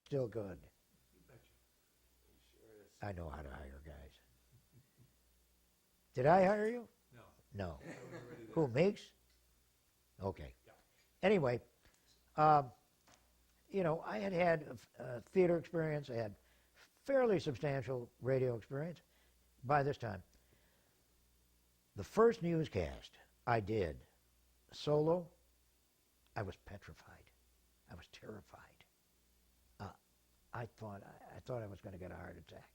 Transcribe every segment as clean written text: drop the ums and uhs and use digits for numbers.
Still good. You betcha. He sure is. I know how to hire guys. Did I hire you? No, No. I was already there. Who, Meeks? Okay. Yeah. Anyway, you know, I had theater experience. I had fairly substantial radio experience by this time. The first newscast I did solo, I was petrified. I was terrified. I thought I was going to get a heart attack.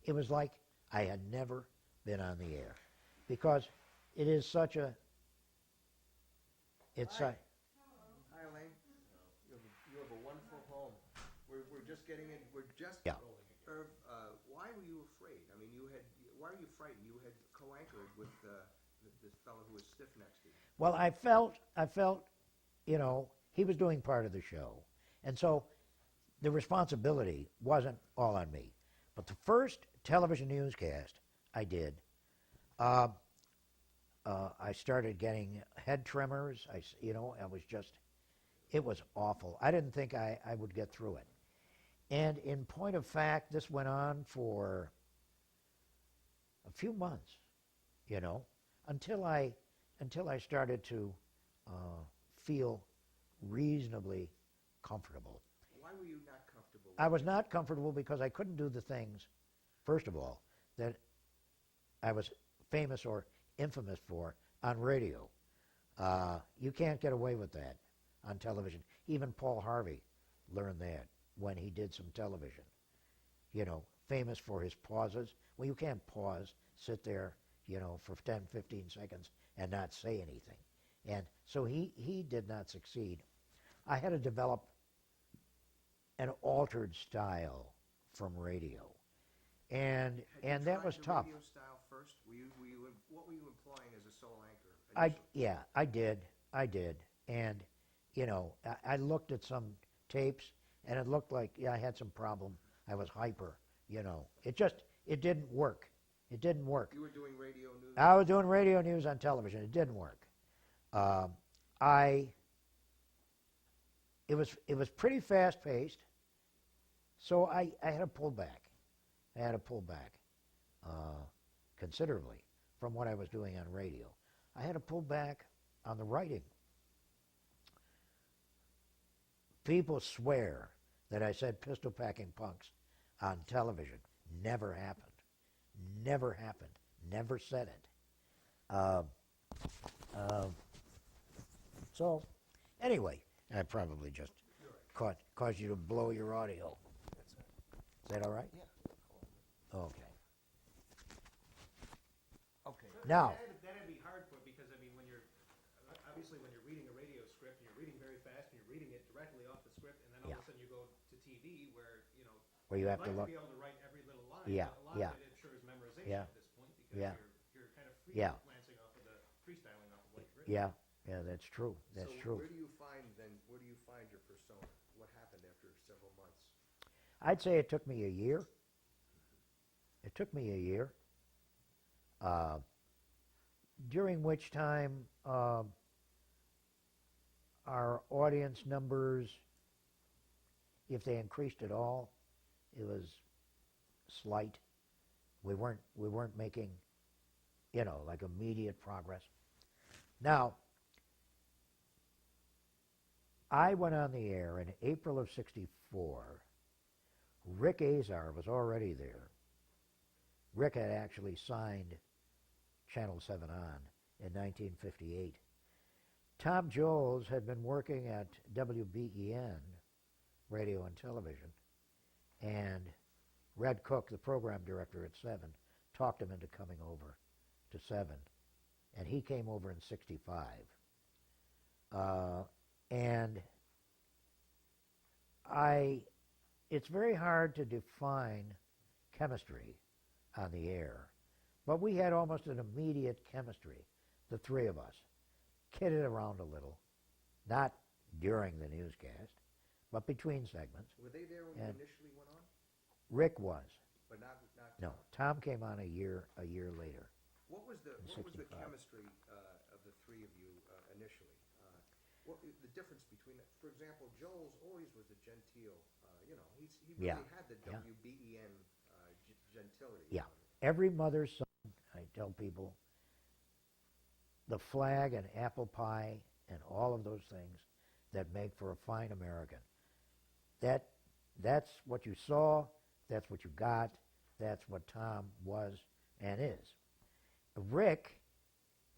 It was like I had never been on the air, because it is such a. It's Hi. a. Hi, Elaine. You have a wonderful home. We're just getting in. We're just. Yeah. Irv, why were you afraid? I mean, why are you frightened? You had co-anchored with this fellow who was stiff next to you. Well, I felt, you know, he was doing part of the show, and so the responsibility wasn't all on me. But the first television newscast I did, I started getting head tremors. It was awful. I didn't think I would get through it. And in point of fact, this went on for a few months, you know, until I started to feel reasonably comfortable. Why were you not comfortable? I was not comfortable because I couldn't do the things, first of all, that I was famous or infamous for on radio. You can't get away with that on television. Even Paul Harvey learned that when he did some television. You know, famous for his pauses. Well, you can't pause, sit there, you know, for 10, 15 seconds and not say anything. And so he did not succeed. I had to develop an altered style from radio. And that was tough. Radio style first? What were you employing as a sole anchor? I did. And, you know, I looked at some tapes, and it looked like, I had some problem. I was hyper, you know. It didn't work. It didn't work. You were doing radio news? I was doing radio news on television. It didn't work. It was pretty fast-paced, so I had to pull back. I had to pull back considerably from what I was doing on radio. I had to pull back on the writing. People swear that I said pistol-packing punks on television. Never happened. Never happened. Never said it. So, anyway, I probably just caused you to blow your audio. That's it. Is that all right? Yeah. Okay. Okay. Now, That'd be hard for, because I mean, when you're reading a radio script and you're reading very fast and you're reading it directly off the script, and then all of a sudden you go to TV where, you know, where you have to you'd look. like to be able to write every little line. Yeah, but a lot yeah. of it, I'm sure, is memorization Yeah. at this point, because Yeah. you're kind of Yeah. freelancing off of freestyling off of what you've written. Yeah, that's true. That's So true. where do you find your persona? What happened after several months? I'd say it took me a year. It took me a year. During which time our audience numbers, if they increased at all, it was slight. We weren't making, you know, like immediate progress. Now, I went on the air in April of '64. Rick Azar was already there. Rick had actually signed Channel 7 on in 1958. Tom Jones had been working at WBEN, radio and television, and Red Cook, the program director at 7, talked him into coming over to 7, and he came over in '65. And it's very hard to define chemistry on the air, but we had almost an immediate chemistry, the three of us, kidded around a little, not during the newscast, but between segments. Were they there when you initially went on? Rick was. But not No, Tom came on a year later. What was the 65. chemistry of the three of you initially? What the difference between, for example, Joel's always was a genteel, you know, he Yeah, really had the yeah. WBEN gentility. Yeah. Every mother's son, I tell people, the flag and apple pie and all of those things that make for a fine American. That's what you saw, that's what you got, that's what Tom was and is. Rick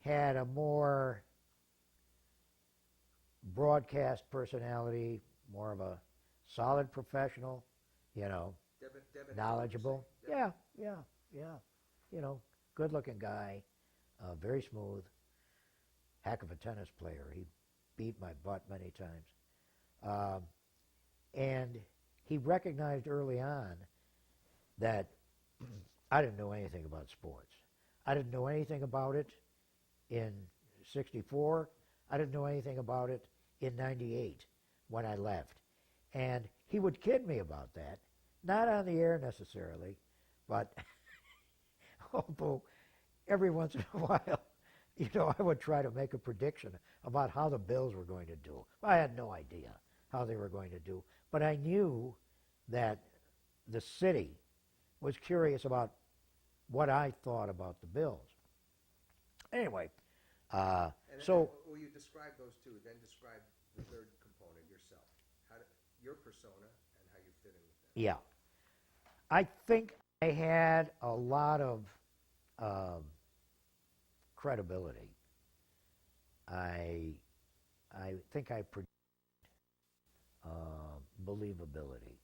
had a more broadcast personality, more of a solid professional, you know, Debonair, knowledgeable. would you say? Yeah. You know, good-looking guy, very smooth, heck of a tennis player. He beat my butt many times. And he recognized early on that I didn't know anything about sports. I didn't know anything about it in 64. I didn't know anything about it in 98 when I left. And he would kid me about that, not on the air necessarily, but although every once in a while, you know, I would try to make a prediction about how the Bills were going to do. I had no idea how they were going to do, but I knew that the city was curious about what I thought about the Bills. Anyway, And so will you describe those two, then describe the third component, yourself, your persona and how you fit in with that. yeah, I think I had a lot of credibility. I think I project believability.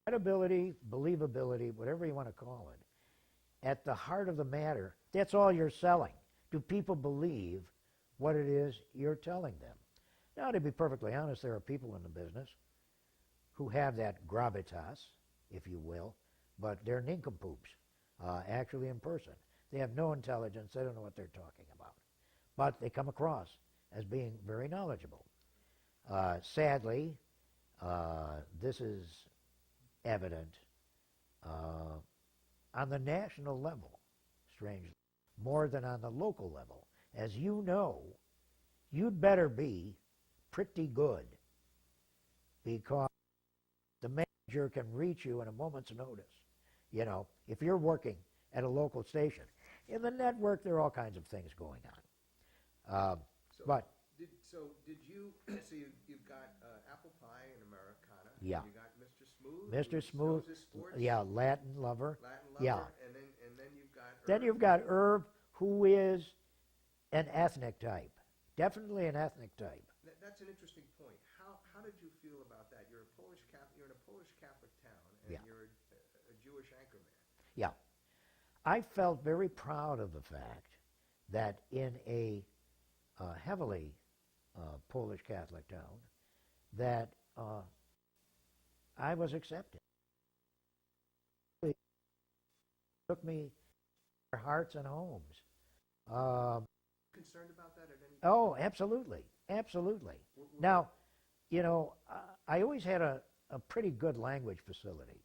Credibility, believability, whatever you want to call it. At the heart of the matter, that's all you're selling. Do people believe what it is you're telling them? Now, to be perfectly honest, there are people in the business who have that gravitas, if you will, but they're nincompoops, actually in person. They have no intelligence. They don't know what they're talking about. But they come across as being very knowledgeable. Sadly, this is evident on the national level, strangely, more than on the local level. As you know, you'd better be pretty good because the manager can reach you in a moment's notice. You know, if you're working at a local station. In the network, there are all kinds of things going on. But you've got apple pie and Americana. Yeah. You got Mr. Smooth. Mr. who Smooth, sells his sports, yeah, Latin lover. Latin lover. Yeah. And then you've got Irv. Then you've got Irv, who is an ethnic type, definitely an ethnic type. That's an interesting point. How did you feel about that? You're in a Polish Catholic town, and Yeah. you're a Jewish anchorman. Yeah. I felt very proud of the fact that in a heavily Polish Catholic town, that I was accepted. It took me to their hearts and homes. Concerned about that at any point? Oh, absolutely. Now, you know, I always had a pretty good language facility,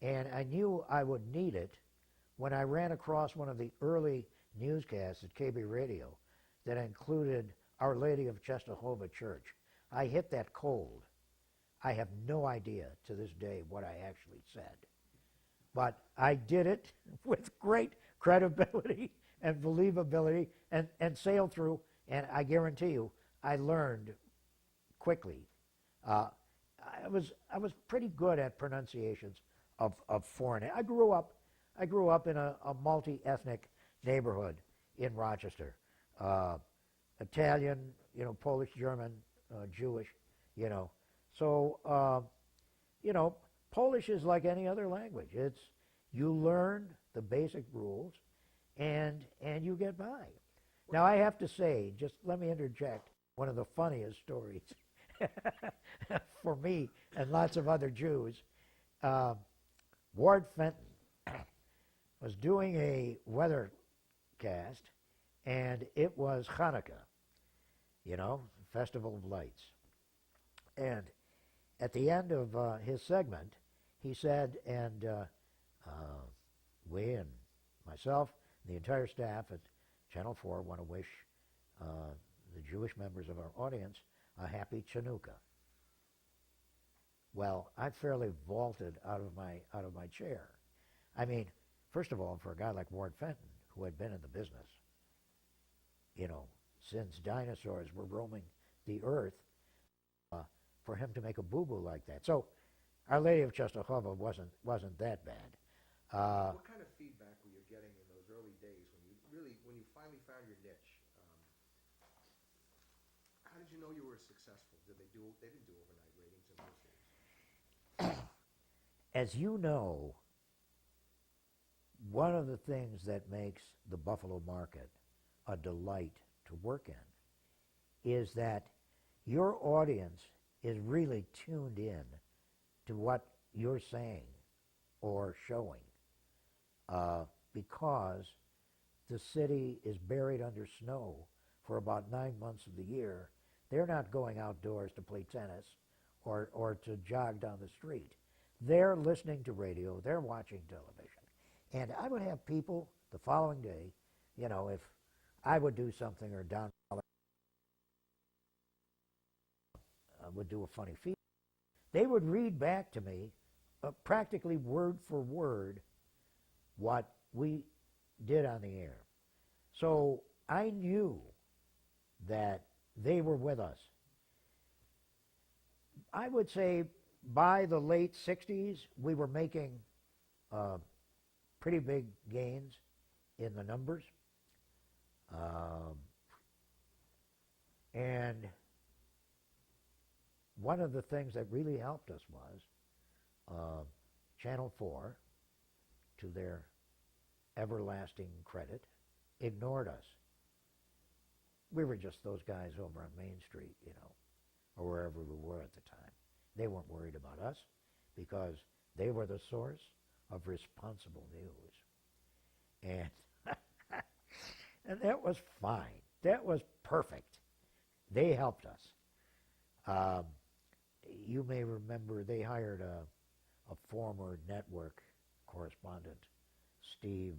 and I knew I would need it when I ran across one of the early newscasts at KB Radio that included Our Lady of Czestochowa Church. I hit that cold. I have no idea to this day what I actually said. But I did it with great credibility and believability and sailed through, and I guarantee you, I learned quickly. I was pretty good at pronunciations of foreign. I grew up in a multi-ethnic neighborhood in Rochester. Italian, you know, Polish, German, Jewish, you know. So, you know, Polish is like any other language. It's, you learn the basic rules and you get by. Now, I have to say, just let me interject, one of the funniest stories for me and lots of other Jews. Ward Fenton was doing a weathercast, and it was Hanukkah, you know, Festival of Lights. And at the end of his segment, he said, and we and myself, the entire staff at Channel 4 want to wish the Jewish members of our audience a happy Chanukah. Well, I fairly vaulted out of my chair. I mean, first of all, for a guy like Ward Fenton, who had been in the business, since dinosaurs were roaming the earth, for him to make a boo-boo like that. So, Our Lady of Czestochowa wasn't that bad. What kind of feedback were you getting in those early days when you finally found your niche? How did you know you were successful? They didn't do overnight ratings in those days. As you know, one of the things that makes the Buffalo market a delight to work in is that your audience is really tuned in to what you're saying or showing, because the city is buried under snow for about 9 months of the year. They're not going outdoors to play tennis or to jog down the street. They're listening to radio, they're watching television. And I would have people the following day, if I would do something or Don would do a funny feature, they would read back to me practically word for word what we did on the air. So I knew that they were with us. I would say by the late 60s, we were making pretty big gains in the numbers. And one of the things that really helped us was Channel 4, to their everlasting credit, ignored us. We were just those guys over on Main Street, or wherever we were at the time. They weren't worried about us because they were the source of responsible news. And, and that was fine. That was perfect. They helped us. You may remember they hired a former network correspondent, Stephen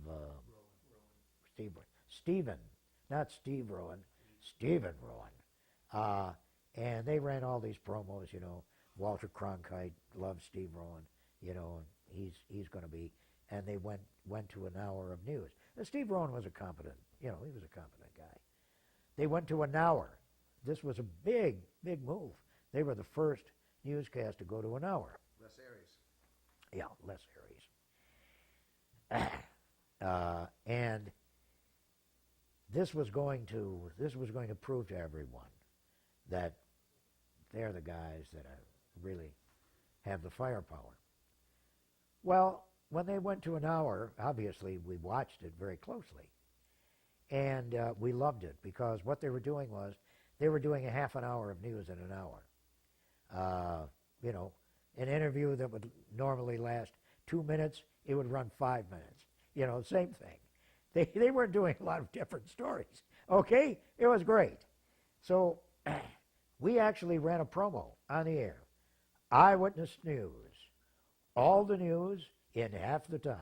Rowan. And they ran all these promos, Walter Cronkite loves Steve Rowan, and he's going to be, and they went to an hour of news. Now, Steve Rowan was a competent, he was a competent guy. They went to an hour. This was a big, big move. They were the first newscast to go to an hour. Less Aries. Yeah, less Aries. And this was going to prove to everyone that they're the guys that really have the firepower. Well, when they went to an hour, obviously we watched it very closely. And we loved it because what they were doing was they were doing a half an hour of news in an hour. An interview that would normally last 2 minutes, it would run 5 minutes. Same thing. They weren't doing a lot of different stories. Okay? It was great. So we actually ran a promo on the air. Eyewitness News. All the news in half the time.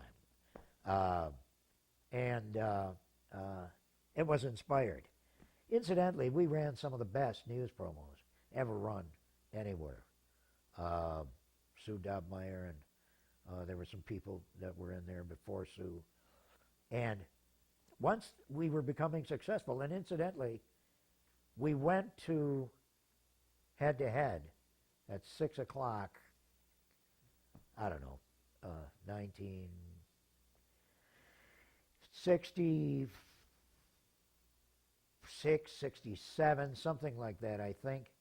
It was inspired. Incidentally, we ran some of the best news promos ever run anywhere. Sue Dobmeyer, and there were some people that were in there before Sue. And once we were becoming successful, and incidentally, we went to head-to-head at 6 o'clock, 1966, 67, something like that, I think.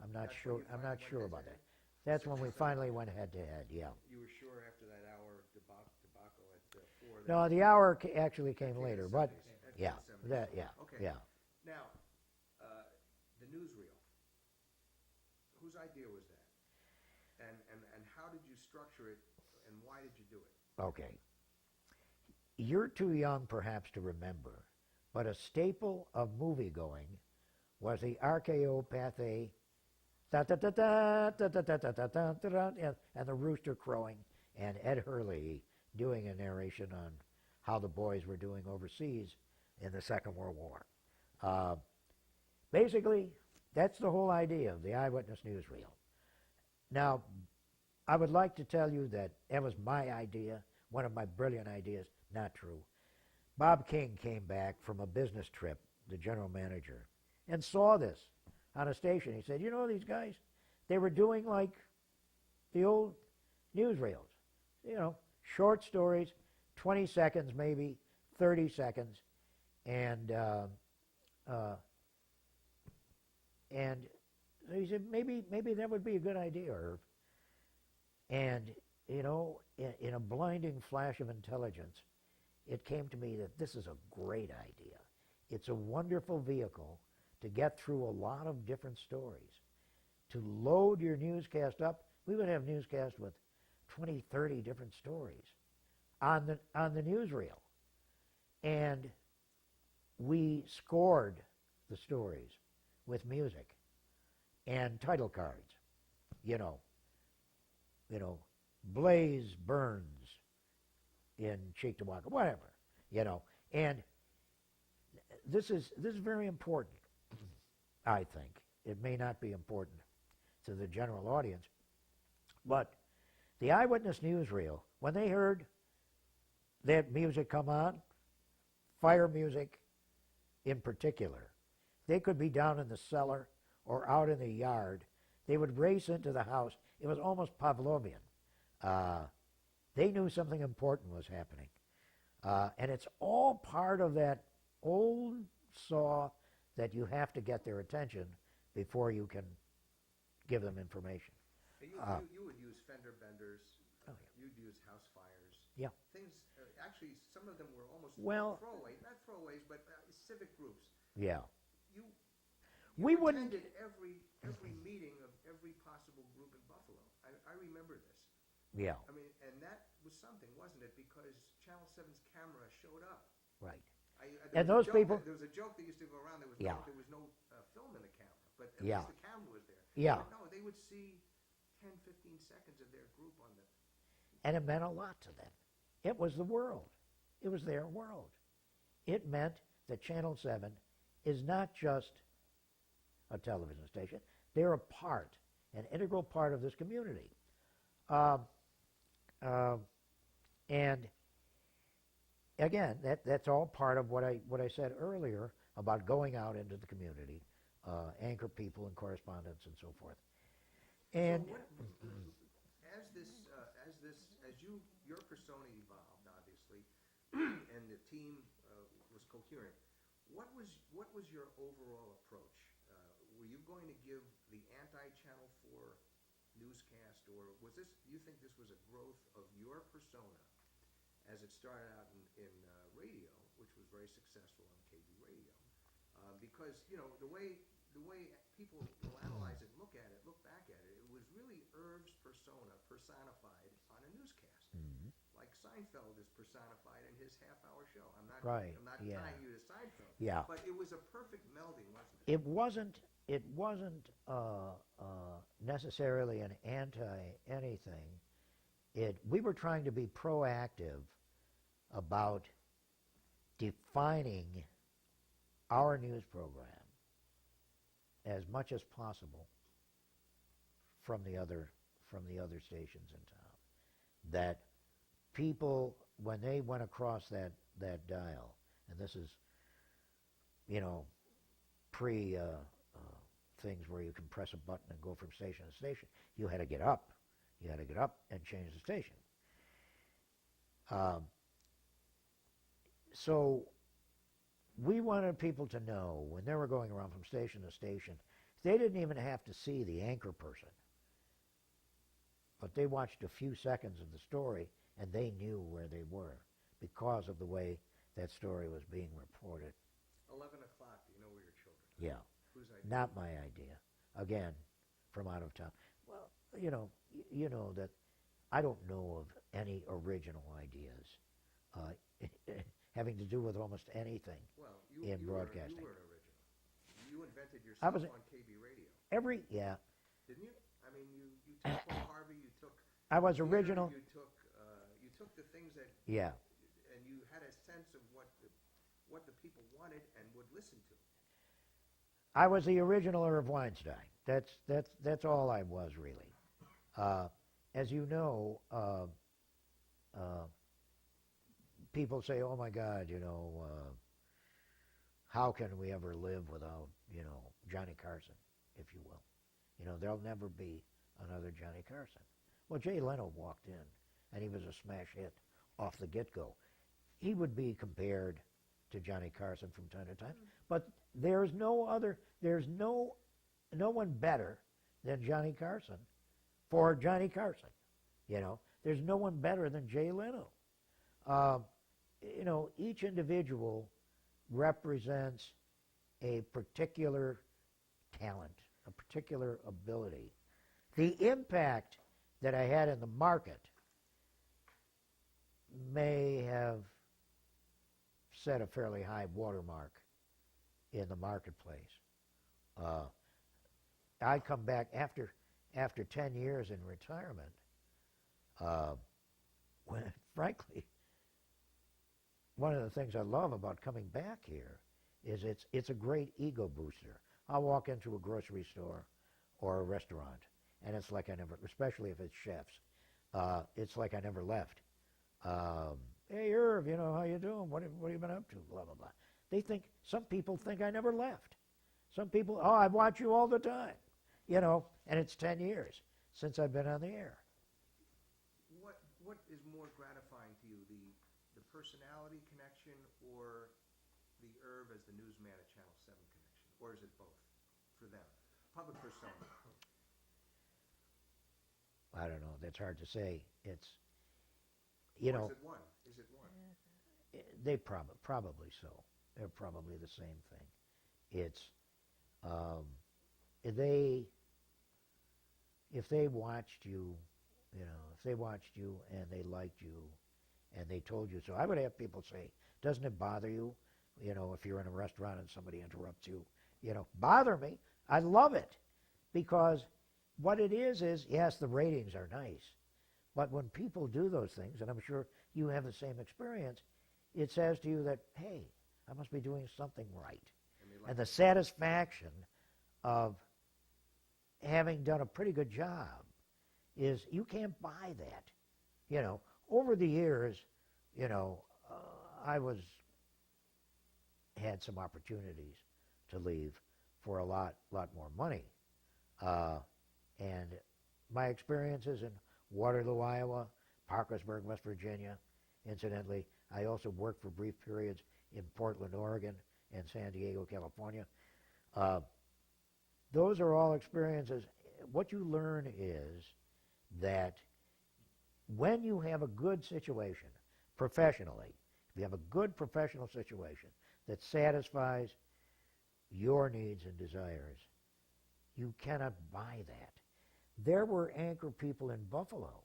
I'm not sure about that. That's when we finally went head-to-head, yeah. You were sure after that hour debacle at 4? No, the hour actually came later, but yeah, Okay. yeah. Now, the newsreel. Whose idea was that? And how did you structure it, and why did you do it? Okay. You're too young, perhaps, to remember, but a staple of movie-going was the RKO Pathé, and the rooster crowing, and Ed Hurley doing a narration on how the boys were doing overseas in the Second World War. Basically, that's the whole idea of the eyewitness newsreel. Now, I would like to tell you that that was my idea, one of my brilliant ideas. Not true. Bob King came back from a business trip, the general manager, and saw this on a station. He said, you know these guys? They were doing like the old newsreels, you know, short stories, 20 seconds maybe, 30 seconds, and he said, maybe that would be a good idea, Irv. And, you know, in a blinding flash of intelligence, it came to me that this is a great idea. It's a wonderful vehicle to get through a lot of different stories. To load your newscast up, we would have newscasts with 20, 30 different stories on the newsreel. And we scored the stories with music and title cards, you know, Blaze Burns in Cheektowaga, whatever, you know. And this is very important, I think. It may not be important to the general audience, but the Eyewitness newsreel, when they heard that music come on, fire music in particular, they could be down in the cellar or out in the yard. They would race into the house. It was almost Pavlovian. They knew something important was happening. And it's all part of that old saw that you have to get their attention before you can give them information. You would use fender benders. Oh, yeah. You'd use house fires. Yeah. Things, actually, some of them were almost Well, throwaways, not throwaways, but civic groups. Yeah. You We wouldn't. attended every meeting of every possible group in Buffalo. I remember this. Yeah, I mean, and that was something, wasn't it? Because Channel 7's camera showed up. right. There And was those a joke people- there was a joke that used to go around. There was Yeah. no film in the camera, but at Yeah. least the camera was there. Yeah. But no, they would see 10, 15 seconds of their group on the. And it meant a lot to them. It was the world. It was their world. It meant that Channel 7 is not just a television station. They're a part, an integral part of this community. And again, that's all part of what I said earlier about going out into the community, anchor people and correspondents and so forth. And So as your persona evolved, obviously, and the team was coherent, what was your overall approach? Were you going to give the anti-Channel 4 newscast, or was this? Do you think this was a growth of your persona as it started out in radio, which was very successful on KB radio? Because the way people will analyze it, look back at it, it was really Irv's persona personified on a newscast, like Seinfeld is personified in his half-hour show. I'm not Right, yeah. tying you to Seinfeld. Yeah. But it was a perfect melding, wasn't it? it wasn't necessarily an anti-anything. We were trying to be proactive about defining our news program as much as possible from the other stations in town. That people, when they went across that dial, and this is, pre things where you can press a button and go from station to station, you had to get up. You had to get up and change the station. So we wanted people to know when they were going around from station to station, they didn't even have to see the anchor person, but they watched a few seconds of the story and they knew where they were because of the way that story was being reported. 11 o'clock, do you know where your children are? Yeah. Whose idea? Not my idea. Again, from out of town. Well, you know that I don't know of any original ideas having to do with almost anything Well, in you broadcasting. were original. You invented I yourself was- on KB radio, Yeah, didn't you? I mean, you took Paul Harvey, you took. I was theater, original. You took the things that. Yeah. And you had a sense of what the people wanted and would listen to. I was the original Irv Weinstein. That's all I was really. as you know, people say, "Oh my God, how can we ever live without, Johnny Carson, if you will? There'll never be another Johnny Carson." Well, Jay Leno walked in, and he was a smash hit off the get-go. He would be compared to Johnny Carson from time to time, but there's no one better than Johnny Carson for Johnny Carson. There's no one better than Jay Leno. Each individual represents a particular talent, a particular ability. The impact that I had in the market may have set a fairly high watermark in the marketplace. I come back after 10 years in retirement, when frankly, one of the things I love about coming back here is it's a great ego booster. I'll walk into a grocery store or a restaurant, and it's like I never, especially if it's chefs, it's like I never left. Hey, Irv, how you doing? What have you been up to? Blah, blah, blah. Some people think I never left. Some people, I watch you all the time, and it's 10 years since I've been on the air. What is more gratifying to you, the personality connection or the Irv as the newsman at Channel 7 connection? Or is it both for them? Public persona. I don't know. That's hard to say. It's, Or is it one? Is it one? They probably so. They're probably the same thing. It's if they watched you, if they watched you and they liked you and they told you so. I would have people say, "Doesn't it bother you, if you're in a restaurant and somebody interrupts you, bother me?" I love it, because what it is yes, the ratings are nice, but when people do those things, and I'm sure you have the same experience, it says to you that, hey, I must be doing something right. And the satisfaction of having done a pretty good job is you can't buy that. Over the years, I had some opportunities to leave for a lot more money. And my experiences in Waterloo, Iowa, Parkersburg, West Virginia, incidentally, I also worked for brief periods in Portland, Oregon, and San Diego, California. Those are all experiences. What you learn is that when you have a good situation, professionally, if you have a good professional situation that satisfies your needs and desires, you cannot buy that. There were anchor people in Buffalo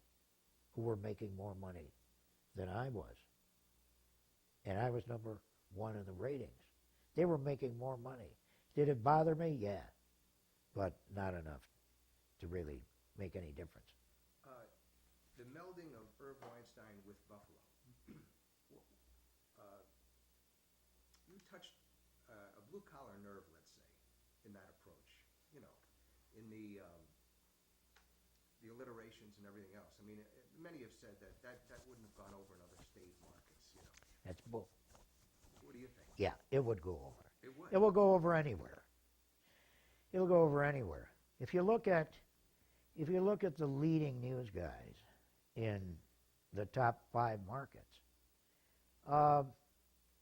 who were making more money than I was. And I was number one in the ratings. They were making more money. Did it bother me? Yeah. But not enough to really make any difference. The melding of Irv Weinstein with Buffalo. You touched a blue-collar nerve, let's say, in that approach. In the alliterations and everything else. I mean, many have said that wouldn't have gone over in other state markets. That's bull. What do you think? Yeah, it would go over. It would. It will go over anywhere. It'll go over anywhere. If you look at the leading news guys in the top 5 markets,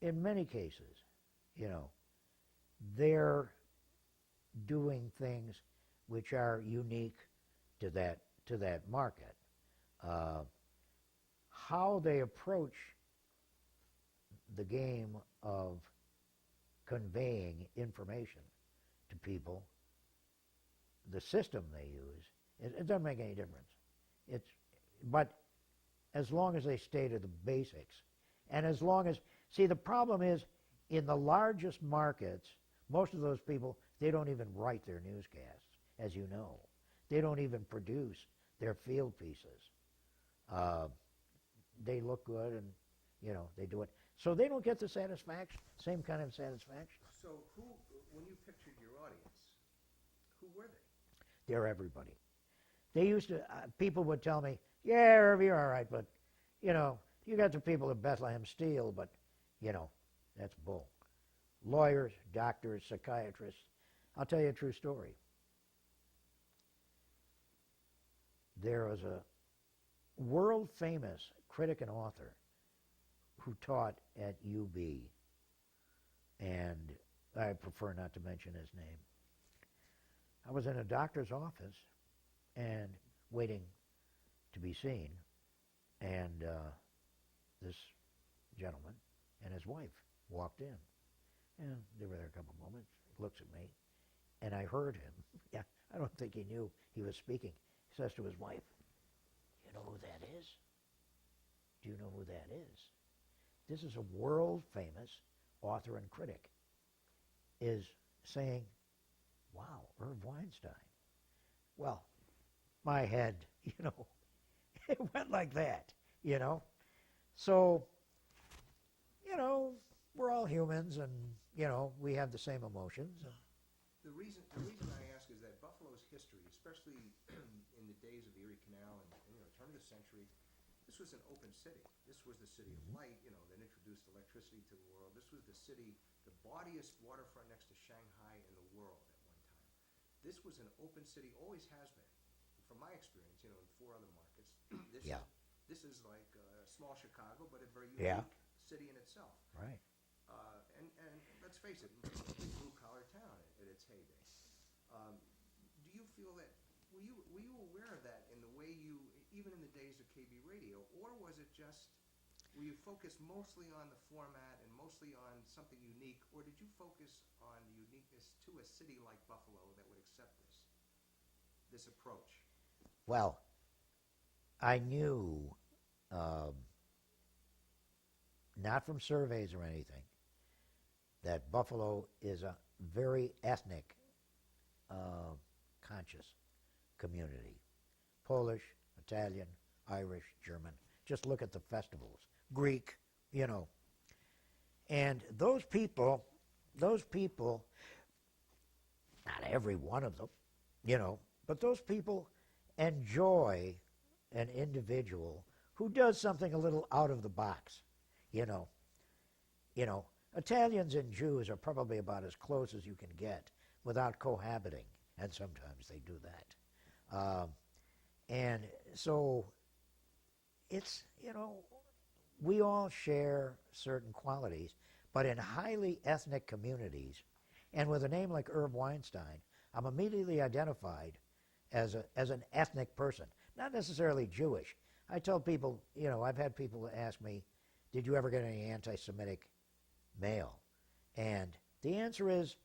in many cases, they're doing things which are unique to that market. How they approach the game of conveying information to people, the system they use, it doesn't make any difference. But as long as they stay to the basics, and as long as, see, the problem is, in the largest markets, most of those people, they don't even write their newscasts, as you know. They don't even produce their field pieces. They look good and, they do it. So they don't get the satisfaction, same kind of satisfaction. So when you pictured your audience, who were they? They're everybody. They used to, people would tell me, yeah, Irv, you're all right, but, you know, you got the people of Bethlehem Steel, but, you know, that's bull. Lawyers, doctors, psychiatrists. I'll tell you a true story. There was a world-famous critic and author who taught at UB, and I prefer not to mention his name. I was in a doctor's office and waiting to be seen, and this gentleman and his wife walked in, and they were there a couple moments. He looks at me, and I heard him. Yeah, I don't think he knew he was speaking. He says to his wife, "You know who that is? Do you know who that is?" This is a world-famous author and critic is saying, "Wow, Irv Weinstein." Well, my head, you know, it went like that, you know. So, you know, we're all humans, and, you know, we have the same emotions. The reason I ask is that Buffalo's history, especially in the days of the Erie Canal and turn of the century, this was an open city. This was the city of light, that introduced electricity to the world. This was the city, the bawdiest waterfront next to Shanghai in the world at one time. This was an open city, always has been. From my experience, in 4 other markets, this is like small Chicago, but a very unique city in itself. Right. And let's face it, a blue-collar town at its heyday. Do you feel that, were you aware of that in the way you, even in the days of KB radio, or was it just, were you focused mostly on the format and mostly on something unique, or did you focus on the uniqueness to a city like Buffalo that would accept this approach? Well, I knew, not from surveys or anything, that Buffalo is a very ethnic, conscious community. Polish, Italian, Irish, German. Just look at the festivals. Greek, And those people, not every one of them, but those people enjoy an individual who does something a little out of the box, Italians and Jews are probably about as close as you can get without cohabiting, and sometimes they do that. And so it's, we all share certain qualities, but in highly ethnic communities, and with a name like Irv Weinstein, I'm immediately identified as an ethnic person, not necessarily Jewish. I tell people, I've had people ask me, did you ever get any anti-Semitic mail? And the answer is,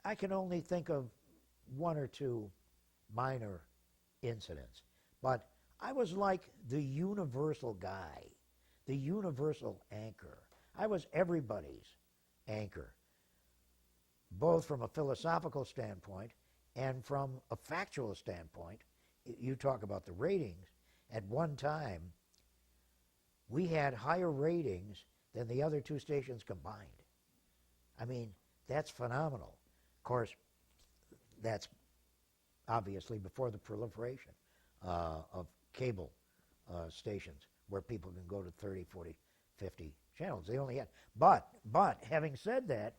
I can only think of 1 or 2 minor incidents. But I was like the universal guy, the universal anchor. I was everybody's anchor, both from a philosophical standpoint and from a factual standpoint. You talk about the ratings. At one time, we had higher ratings than the other 2 stations combined. I mean, that's phenomenal. Of course, that's obviously before the proliferation of cable stations where people can go to 30, 40, 50 channels. They only had, but having said that,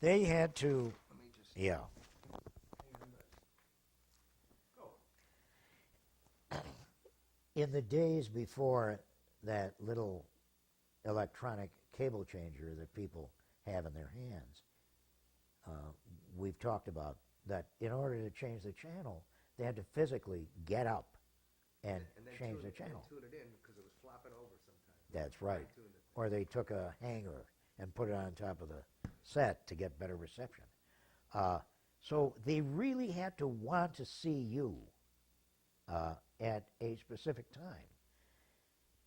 they had to, Let me just yeah. Go. In the days before that little electronic cable changer that people have in their hands, we've talked about that in order to change the channel, they had to physically get up and then change tune the it, channel. And tune it in because it was flopping over sometimes. That's right. Fine-tune it. Or they took a hanger and put it on top of the set to get better reception. So they really had to want to see you at a specific time.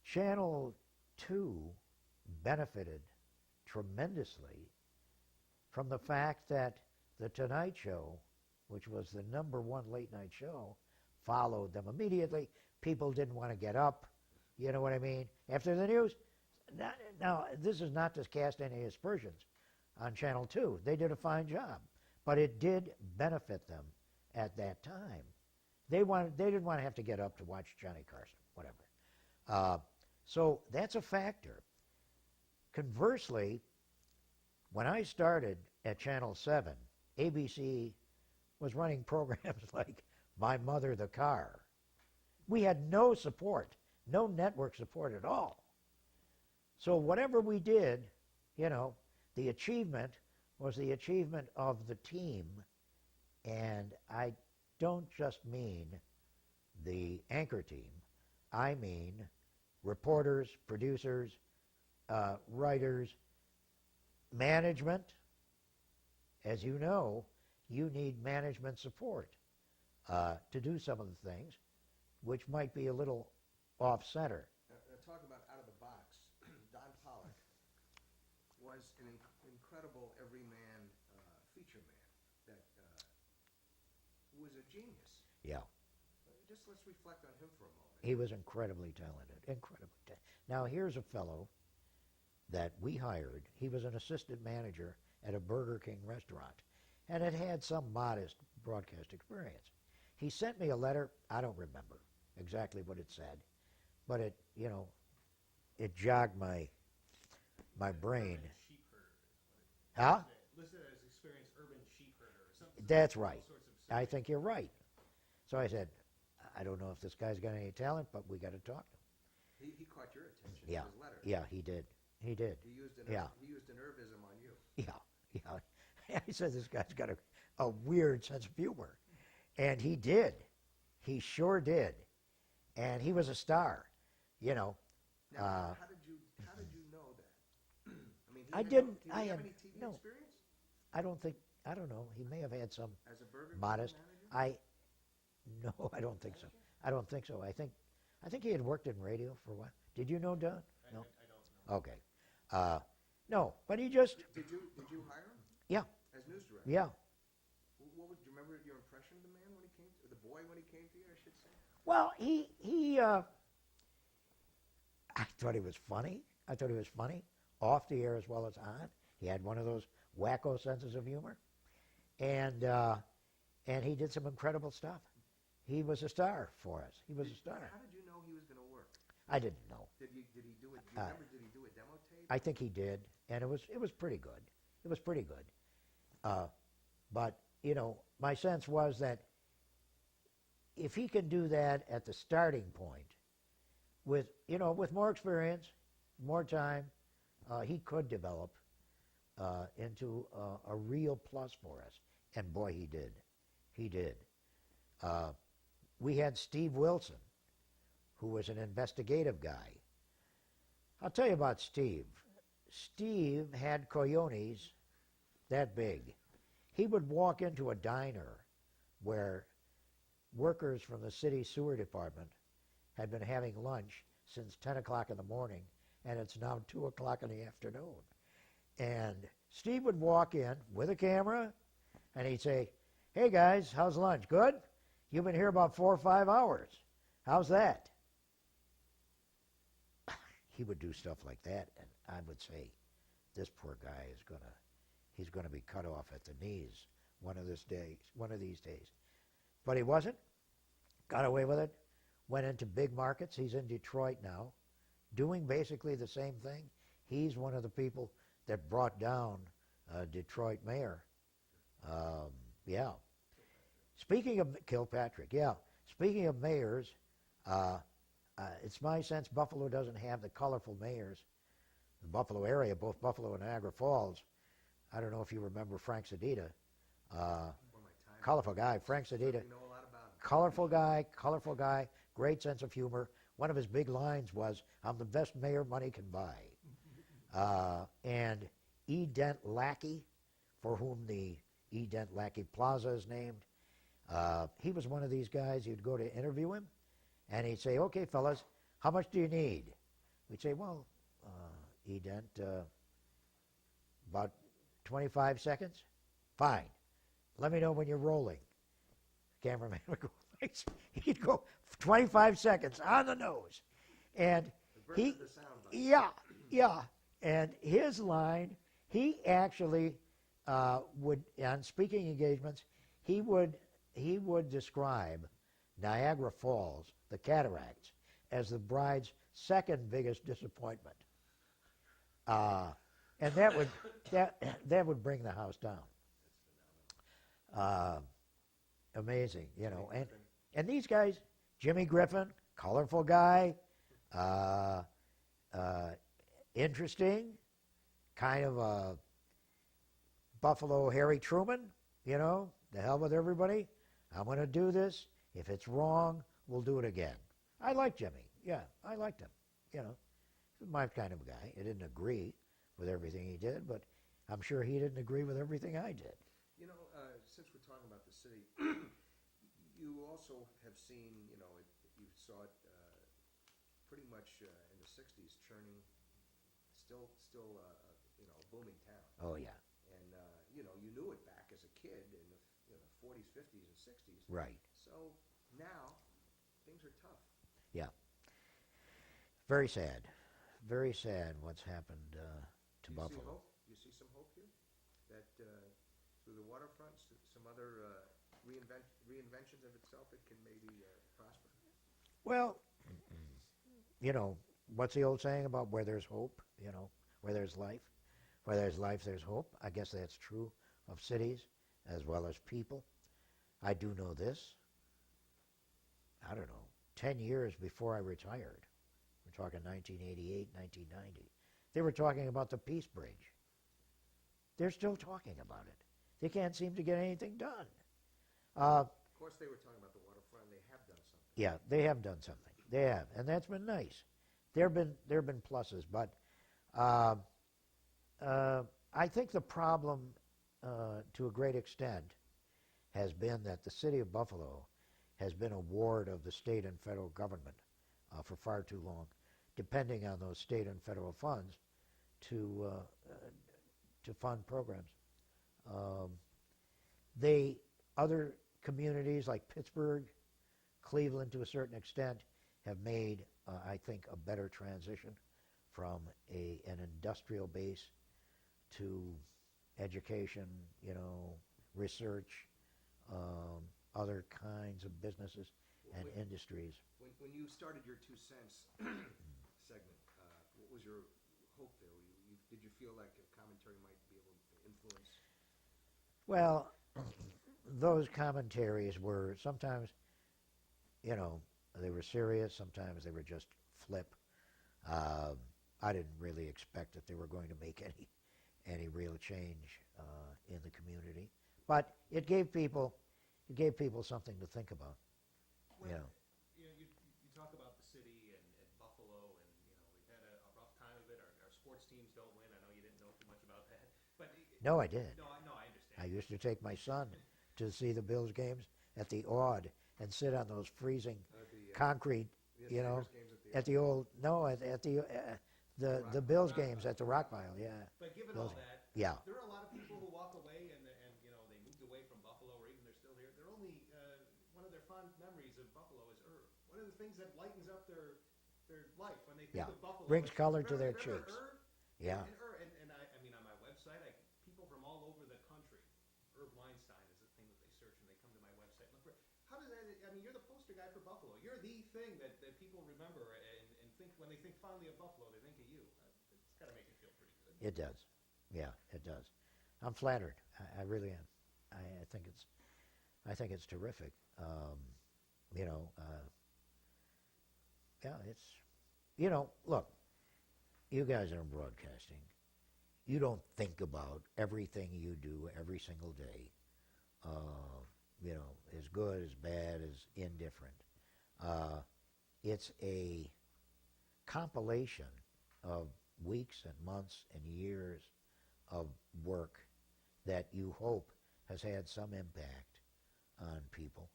Channel 2 benefited tremendously from the fact that The Tonight Show, which was the #1 late night show, followed them immediately. People didn't want to get up, you know what I mean, after the news. Now, this is not to cast any aspersions on Channel 2. They did a fine job, but it did benefit them at that time. They didn't want to have to get up to watch Johnny Carson, whatever. So that's a factor. Conversely, when I started at Channel 7, ABC was running programs like My Mother the Car. We had no support, no network support at all. So whatever we did, the achievement was the achievement of the team. And I don't just mean the anchor team. I mean reporters, producers, writers, management. As you know, you need management support to do some of the things, which might be a little off-center. Talk about out of the box. Don Pollock was an incredible everyman feature man that was a genius. Yeah. Just let's reflect on him for a moment. He was incredibly talented, Now, here's a fellow that we hired. He was an assistant manager at a Burger King restaurant and had some modest broadcast experience. He sent me a letter. I don't remember exactly what it said, but it jogged my brain. Urban sheep herder is what it Huh? listed as experienced urban sheep herder or something. That's all right. sorts of I think you're right. So I said, I don't know if this guy's got any talent, but we got to talk to him. He caught your attention Yeah. in his letter. Yeah, he did. He did. He used an Yeah. Irvism on you. Yeah. He said this guy's got a weird sense of humor. And he did. He sure did. And he was a star, Now, how did you know that? I mean, I did didn't- he I have had- any TV no. experience I don't know. He may have had some as a Burger King modest. manager? No, I don't think so. I don't think so. I think he had worked in radio for a while. Did you know Don? No? I don't know. Okay. No, but he just, Did you hire him? Yeah. As news director? yeah. Do you remember your impression of the man when he came, or the boy when he came to you, I should say? Well, I thought he was funny, off the air as well as on. He had one of those wacko senses of humor, and he did some incredible stuff. He was a star for us. He was a star. How did you know he was going to work? I didn't know. Did he do it? Do you remember? Did he do a demo tape? I think he did, and it was pretty good. It was pretty good. But my sense was that if he can do that at the starting point, with more experience, more time, he could develop into a real plus for us. And boy, he did. He did. We had Steve Wilson, who was an investigative guy. I'll tell you about Steve. Steve had coyotes that big. He would walk into a diner where workers from the city sewer department had been having lunch since 10 o'clock in the morning, and it's now 2 o'clock in the afternoon. And Steve would walk in with a camera, and he'd say, "Hey guys, how's lunch? Good? You've been here about 4 or 5 hours. How's that?" He would do stuff like that, and I would say, this poor guy he's gonna be cut off at the knees one of these days. But he wasn't. Got away with it. Went into big markets. He's in Detroit now, doing basically the same thing. He's one of the people that brought down Detroit mayor. Yeah. Speaking of Kilpatrick, yeah. Speaking of mayors, it's my sense Buffalo doesn't have the colorful mayors. The Buffalo area, both Buffalo and Niagara Falls. I don't know if you remember Frank Sedita. Colorful guy, Frank Sedita. You know a lot about him. Colorful guy, great sense of humor. One of his big lines was, "I'm the best mayor money can buy." And E. Dent Lackey, for whom the E. Dent Lackey Plaza is named, he was one of these guys. You'd go to interview him, and he'd say, "Okay, fellas, how much do you need?" We'd say, "Well, E. Dent, about 25 seconds? Fine. Let me know when you're rolling." Cameraman would go, he'd go 25 seconds on the nose. And he, The sound bite. yeah. And his line, he actually would, on speaking engagements, he would he would describe Niagara Falls, the cataracts, as the bride's second biggest disappointment. And that would bring the house down. Amazing, you know. And these guys, Jimmy Griffin, colorful guy, interesting, kind of a Buffalo Harry Truman, you know, the hell with everybody. I'm going to do this. If it's wrong, we'll do it again. I like Jimmy. Yeah, I liked him. You know, he's my kind of guy. I didn't agree with everything he did, but I'm sure he didn't agree with everything I did. You know, since we're talking about the city, you also have seen, you know, you saw it pretty much in the 60s churning, still you know, a booming town. Oh, yeah. And, you know, you knew it back as a kid in the 40s, 50s, and 60s. Right. So now, things are tough. Yeah. Very sad. Very sad what's happened to Do you Buffalo. see hope? Do you see some hope here? That through the waterfront, some other reinventions of itself, it can maybe prosper? Well, you know, what's the old saying about where there's hope, you know, where there's life? Where there's life, there's hope. I guess that's true of cities as well as people. I do know this. I don't know, 10 years before I retired, we're talking 1988, 1990, they were talking about the Peace Bridge. They're still talking about it. They can't seem to get anything done. Of course, they were talking about the waterfront, and they have done something. Yeah, they have done something. They have, and that's been nice. There have been pluses, but I think the problem, to a great extent, has been that the city of Buffalo has been a ward of the state and federal government for far too long, depending on those state and federal funds to fund programs. Other communities like Pittsburgh, Cleveland to a certain extent, have made, I think, a better transition from an industrial base to education, you know, research, other kinds of businesses and industries. When you started your 2 cents segment, what was your hope there? Did you feel like a commentary might be able to influence? Well, those commentaries were sometimes, you know, they were serious, sometimes they were just flip. I didn't really expect that they were going to make any real change in the community, but it gave people something to think about. When, You know. You talk about the city and Buffalo, and you know we've had a rough time of it. Our sports teams don't win. I know you didn't know too much about that, but No, I did. No, I understand. I used to take my son to see the Bills games at the Aud and sit on those freezing concrete, you know, at the old the Bills games at the Rock Pile. Yeah. But given Those- all that, yeah. there are a lot of people who walk away and you know they moved away from Buffalo, or even they're still here. They're only one of their fond memories of Buffalo is Irv. One of the things that lightens up their life when they think Yeah. of Buffalo Brings is, color to their remember cheeks. Irv? Yeah. And I mean on my website, people from all over the country. Irv Weinstein is the thing that they search, and they come to my website. Look for how does that? I mean, you're the poster guy for Buffalo. You're the thing that people remember and think when they think fondly of Buffalo, they think of you. It's got to make you feel pretty good. It does. Yeah, it does. I'm flattered. I really am. I think it's terrific. You know, yeah, it's, you know, look, you guys are in broadcasting. You don't think about everything you do every single day, you know, as good, as bad, as indifferent. It's a compilation of weeks and months and years of work that you hope has had some impact on people,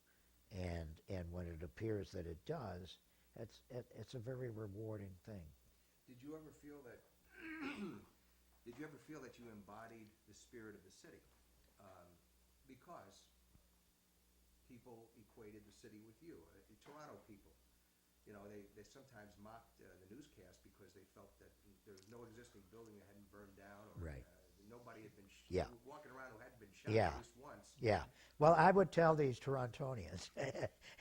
and when it appears that it does, it's a very rewarding thing. Did you ever feel that? Did you ever feel that you embodied the spirit of the city? Because people equated the city with you. Toronto people, you know, they sometimes mocked the newscast because they felt that there was no existing building that hadn't burned down, or Right. nobody had been Yeah. walking around who hadn't been shot Yeah. at least once. Yeah. Well, I would tell these Torontonians,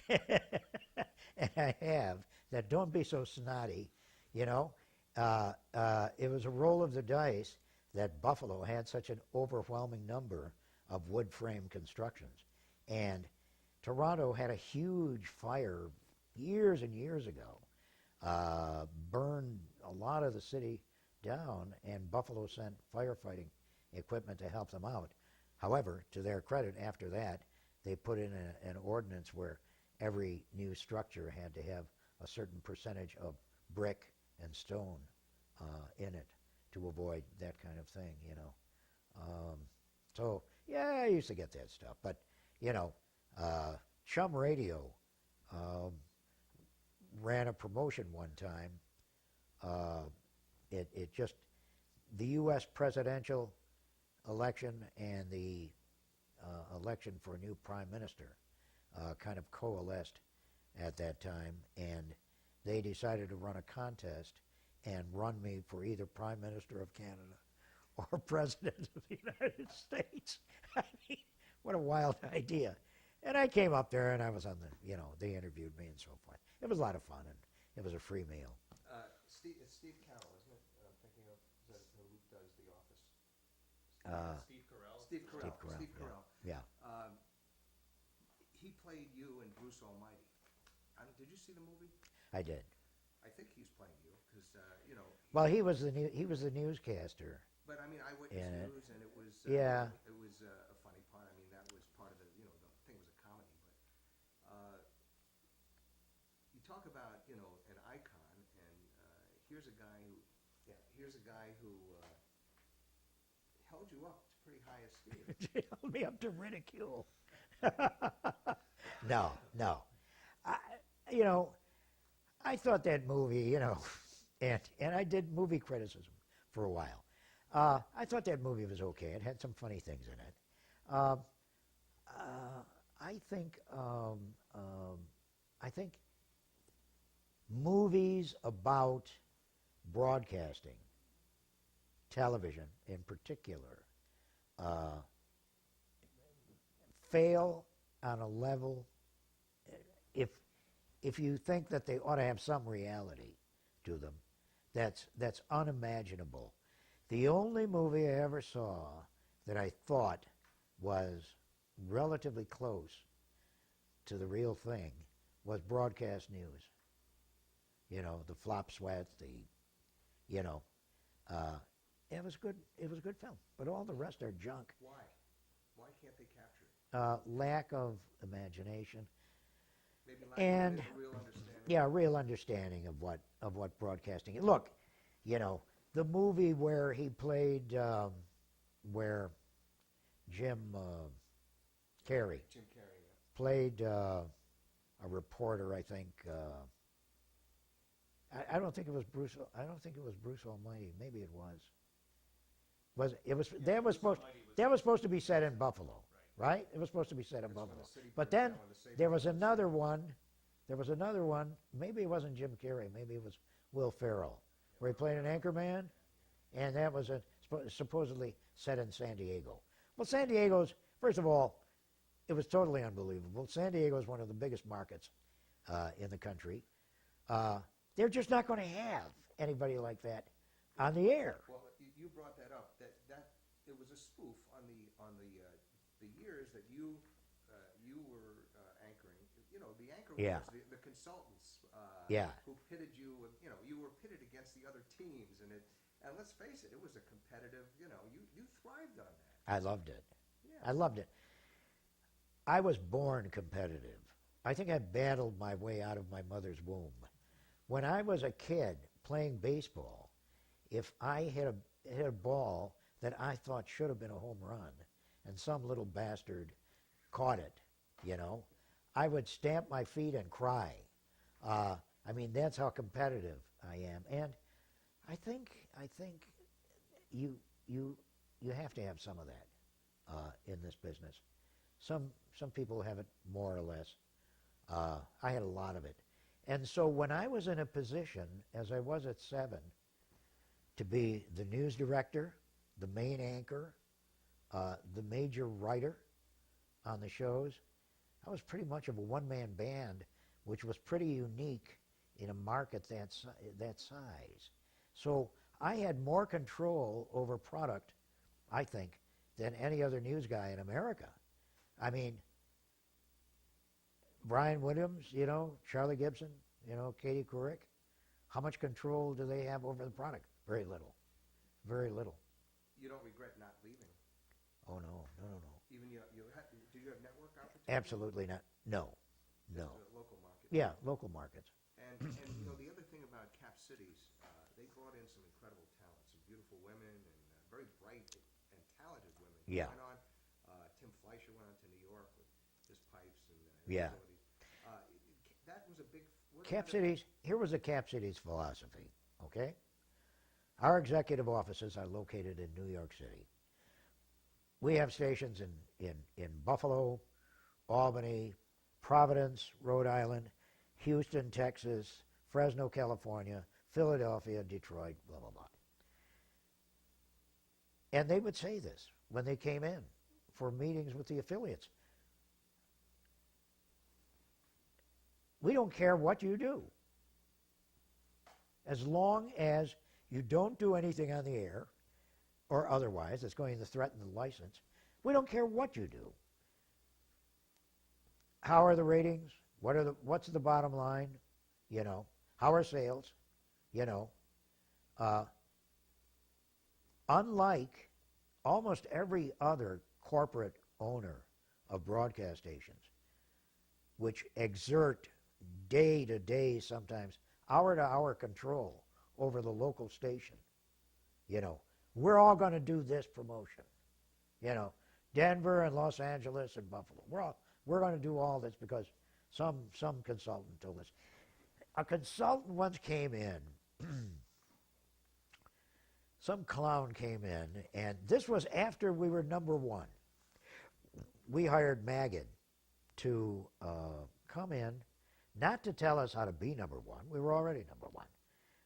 and I have, that don't be so snotty, you know. It was a roll of the dice that Buffalo had such an overwhelming number of wood frame constructions. And Toronto had a huge fire years and years ago, burned a lot of the city down, and Buffalo sent firefighting equipment to help them out. However, to their credit, after that, they put in an ordinance where every new structure had to have a certain percentage of brick and stone in it to avoid that kind of thing, you know. So, yeah, I used to get that stuff. But, you know, Chum Radio ran a promotion one time. It just, the U.S. presidential election and the election for a new prime minister kind of coalesced at that time, and they decided to run a contest and run me for either Prime Minister of Canada or President of the United States. I mean, what a wild idea. And I came up there and I was on the, you know, they interviewed me and so forth. It was a lot of fun, and it was a free meal. It's Steve Carroll, isn't it? I'm thinking of who does The Office. Steve Carell. Steve Carell. Steve yeah. Carell. Yeah. He played you in Bruce Almighty. Did you see the movie? I did. I think he's playing you because you know. Well, he was the newscaster. But I mean, Eyewitness News, and it was yeah. It was a funny part. I mean, that was part of the, you know, the thing was a comedy. But you talk about, you know, an icon, and here's a guy who held you up to pretty high esteem. Held me up to ridicule. No. You know, I thought that movie, you know, and I did movie criticism for a while. I thought that movie was okay. It had some funny things in it. I think movies about broadcasting, television in particular, fail on a level. If you think that they ought to have some reality to them, that's unimaginable. The only movie I ever saw that I thought was relatively close to the real thing was broadcast news. You know, the flop sweat, it was good. It was a good film, but all the rest are junk. Why? Why can't they capture it? Lack of imagination. Maybe lack And of a real understanding. yeah, a real understanding of what broadcasting is. Look, you know, the movie where he played, where Jim Carrey Jim Carrey. Yeah. played a reporter, I think. I don't think it was Bruce. I don't think it was Bruce Almighty. Maybe it was. That was supposed to be set in Buffalo, right? It was supposed to be set in Buffalo. But then there was another one. Maybe it wasn't Jim Carrey. Maybe it was Will Ferrell, where he played an anchorman, and that was supposedly set in San Diego. Well, San Diego's, first of all, it was totally unbelievable. San Diego is one of the biggest markets in the country. They're just not going to have anybody like that on the air. Well, you brought that up. That it was a spoof on the years that you were anchoring. You know, the anchor Yeah. was the consultants. Yeah. Who pitted you? You know, you were pitted against the other teams, and let's face it, it was a competitive. You know, you thrived on that. I loved it. Yeah. I loved it. I was born competitive. I think I battled my way out of my mother's womb. When I was a kid playing baseball, if I hit a ball that I thought should have been a home run, and some little bastard caught it, you know, I would stamp my feet and cry. I mean, that's how competitive I am, and I think you have to have some of that in this business. Some people have it more or less. I had a lot of it. And so when I was in a position, as I was at 7, to be the news director, the main anchor, the major writer, on the shows, I was pretty much of a one-man band, which was pretty unique in a market that size. So I had more control over product, I think, than any other news guy in America. I mean, Brian Williams, Charlie Gibson, Katie Couric, how much control do they have over the product? Very little. Very little. You don't regret not leaving? Oh, no. Even do you have network opportunities? Absolutely not. No. Just the local market? Yeah, local markets. And the other thing about Cap Cities, they brought in some incredible talent, some beautiful women and very bright and talented women. Yeah. Went on. Tim Fleischer went on to New York with his pipes and Yeah. facilities. That was a big. Cap Cities, here was the Cap Cities philosophy, okay? Our executive offices are located in New York City. We have stations in Buffalo, Albany, Providence, Rhode Island, Houston, Texas, Fresno, California, Philadelphia, Detroit, blah, blah, blah. And they would say this when they came in for meetings with the affiliates. We don't care what you do. As long as you don't do anything on the air or otherwise that's going to threaten the license, we don't care what you do. How are the ratings? What's the bottom line? How are sales? Unlike almost every other corporate owner of broadcast stations, which exert day to day, sometimes hour to hour control over the local station. We're all going to do this promotion. Denver and Los Angeles and Buffalo. We're going to do all this because some consultant told us. A consultant once came in. Some clown came in, and this was after we were number one. We hired Maggid to come in, not to tell us how to be number one. We were already number one.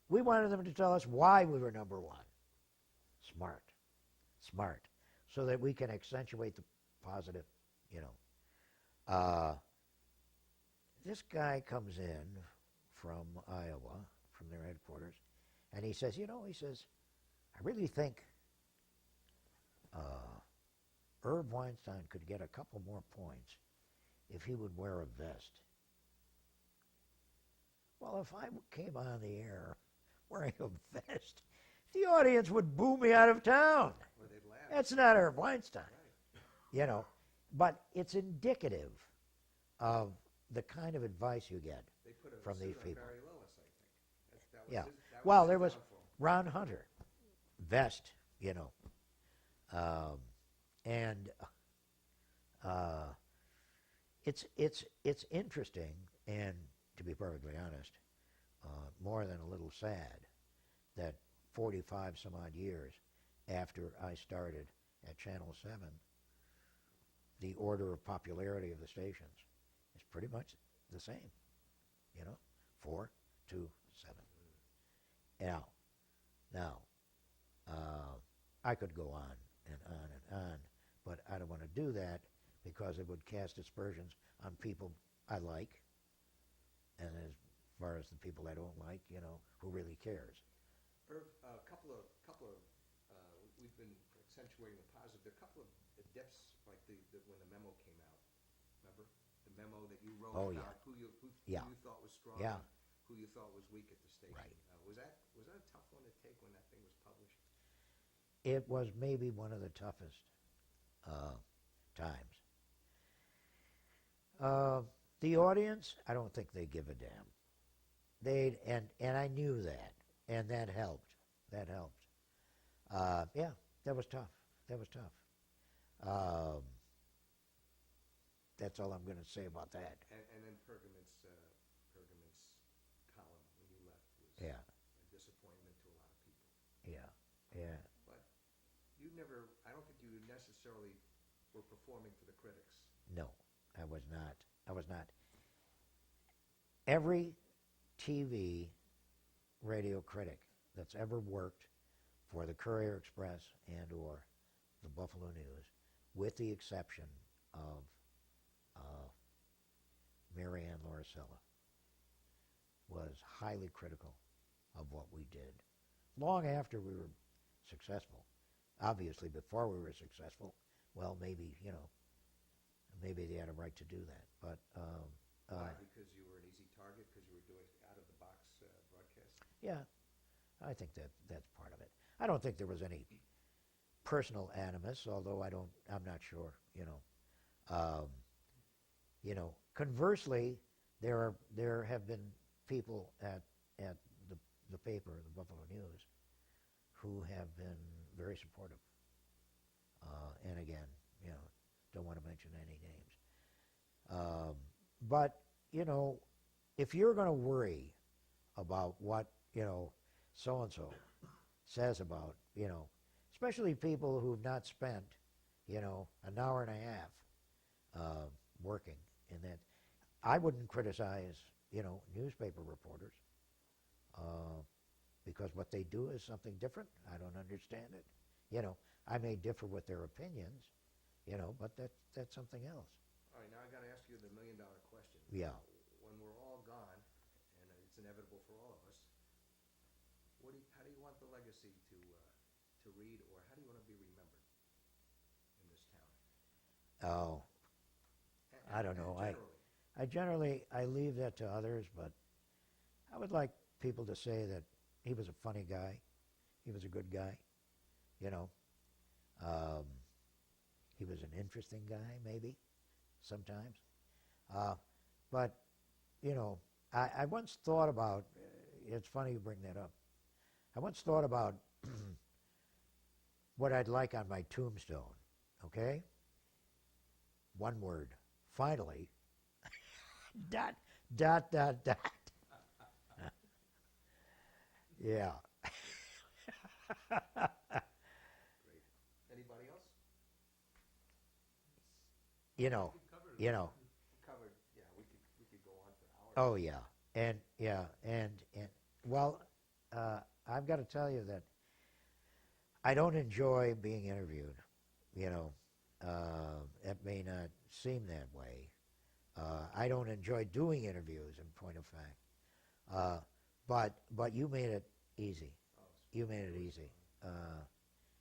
We wanted them to tell us why we were number one. Smart, so that we can accentuate the positive, This guy comes in from Iowa, from their headquarters, and he says, I really think Irv Weinstein could get a couple more points if he would wear a vest. Well, if I came on the air wearing a vest, the audience would boo me out of town. Or they'd laugh. That's not Irv Weinstein. Right. But it's indicative of the kind of advice you get from these people. Barry Lillis, I think. That was Yeah. his, Well, his there was downfall. Ron Hunter, vest, and it's interesting, and to be perfectly honest, more than a little sad that 45 some odd years after I started at Channel 7, the order of popularity of the stations is pretty much the same. 4, 2, 7. Now, I could go on and on and on, but I don't want to do that because it would cast aspersions on people I like, and as far as the people I don't like, who really cares? Irv, a couple of we've been accentuating the positive. There are a couple of dips, like when the memo came out. Remember the memo that you wrote about who you thought was strong, Yeah. and who you thought was weak at the station. Right. Was that a tough one to take when that thing was published? It was maybe one of the toughest times. The audience, I don't think they give a damn. And I knew that, and that helped. That was tough. That's all I'm going to say about that. And then Pergament's column when you left was Yeah. a disappointment to a lot of people. Yeah. But you never, I don't think you necessarily were performing for the critics. No, I was not. Every TV radio critic that's ever worked for the Courier Express and or the Buffalo News, with the exception of Marianne Lauricella, was highly critical of what we did. Long after we were successful. Obviously, before we were successful, well, maybe, maybe they had a right to do that. But Why? Because you were an easy target, because you were doing out-of-the-box broadcast? yeah, I think that's part of it. I don't think there was any personal animus, although I'm not sure, Conversely, there have been people at the paper, the Buffalo News, who have been very supportive. And again, don't want to mention any names. But, if you're going to worry about what, so-and-so says about, especially people who've not spent, an hour and a half working in that, I wouldn't criticize, newspaper reporters because what they do is something different. I don't understand it. I may differ with their opinions, but that's something else. All right, now I got to ask you the million-dollar question. Yeah. When we're all gone, and it's inevitable for all of us, how do you want the legacy to read, or how do you want to be remembered in this town? Oh, I don't know. I leave that to others, but I would like people to say that he was a funny guy. He was a good guy. He was an interesting guy, maybe, sometimes. But, I once thought about, it's funny you bring that up. I once thought about what I'd like on my tombstone, okay? One word, finally, dot, dot, dot, dot. Yeah. Great. Anybody else? Covered. Covered. Yeah, we could go on for hours. Oh yeah, and well, I've got to tell you that I don't enjoy being interviewed. It may not seem that way. I don't enjoy doing interviews, in point of fact. But you made it easy. Oh, You made it easy.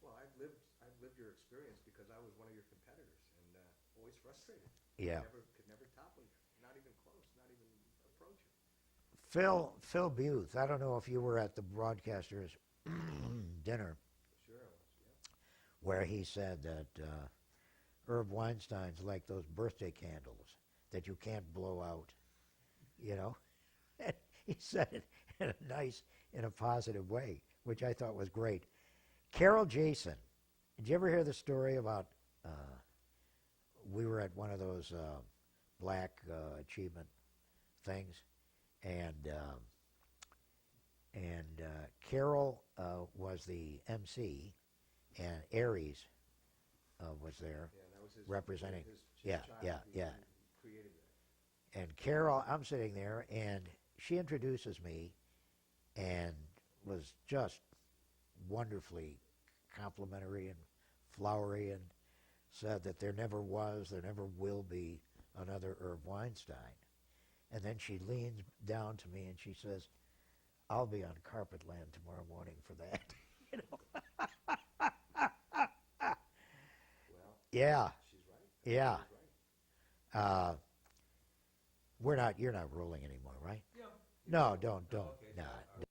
well, I've lived your experience because I was one of your competitors, and always frustrated. Yeah. Could never topple you. Not even close. Not even approach you. Phil Booth. I don't know if you were at the broadcasters' dinner Sure, I was. Yeah. where he said that Irv Weinstein's like those birthday candles that you can't blow out. And he said it in a positive way, which I thought was great. Carol Jason, did you ever hear the story about, we were at one of those black achievement things, and Carol was the MC, and Aries was there Yeah, that was his representing. his Yeah, child yeah, who yeah. created that. And Carol, I'm sitting there, and she introduces me and was just wonderfully complimentary and flowery, and said that there never will be another Irv Weinstein. And then she leans down to me and she says, I'll be on carpet land tomorrow morning for that. Well, Yeah, she's right. yeah. She's right. You're not rolling anymore, right? Yeah. No, don't, Oh, okay. no. All right.